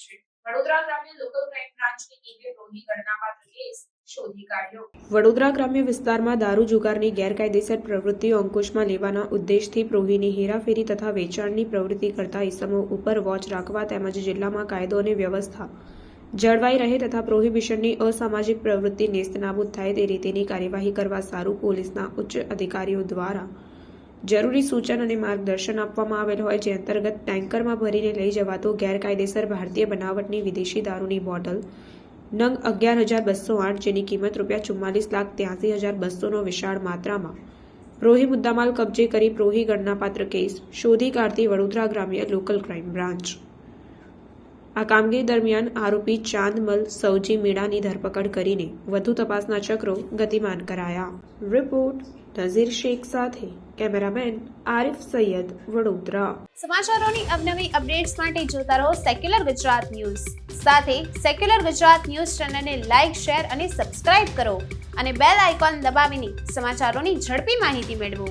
છે. વડોદરા ગ્રામ્ય local crime બ્રાન્ચની ટીમે રોહી ગણનાપાત્ર કેસ શોધી કાઢ્યો. વડોદરા ગ્રામ્ય વિસ્તારમાં દારૂ જુગારની ગેરકાયદેસર પ્રવૃત્તિઓ અંકુશમાં લેવાના ઉદ્દેશથી પ્રોહીની હેરાફેરી તથા વેચાણની પ્રવૃત્તિ કરતા ઇસમો ઉપર વોચ રાખવા તેમજ જિલ્લામાં કાયદો અને વ્યવસ્થા જળવાઈ રહે તથા પ્રોહિબિશનની અસામાજિક પ્રવૃત્તિ નેસ્તનાબૂદ થાય તે રીતેની કાર્યવાહી કરવા સારું પોલીસના ઉચ્ચ અધિકારીઓ દ્વારા જરૂરી સૂચન અને માર્ગદર્શન આપવામાં આવેલ હોય, જે અંતર્ગત ટેન્કરમાં ભરીને લઈ જવાતો ગેરકાયદેસર ભારતીય બનાવટની વિદેશી દારૂની બોટલ નંગ 11,208 જેની કિંમત ₹44,83,200નો વિશાળ માત્રામાં પ્રોહી મુદ્દામાલ કબજે કરી પ્રોહી ગણનાપાત્ર કેસ શોધી કાઢતી વડોદરા ગ્રામ્ય લોકલ ક્રાઇમ બ્રાન્ચ. આ કામગીરી દરમિયાન આરોપી ચાંદમલ સૌજી મીણાની ધરપકડ કરીને વધુ તપાસના ચક્રો ગતિમાન કરાયા. રિપોર્ટ નઝીર શેખ સાથે કેમેરામેન આરિફ સૈયદ, વડોદરા. સમાચારોની અવનવી અપડેટ્સ માટે જોતા રહો સેક્યુલર ગુજરાત ન્યૂઝ. સાથે સેક્યુલર ગુજરાત ન્યૂઝ ચેનલને લાઇક, શેર અને સબસ્ક્રાઇબ કરો અને બેલ આઇકોન દબાવીને સમાચારોની ઝડપી માહિતી મેળવો.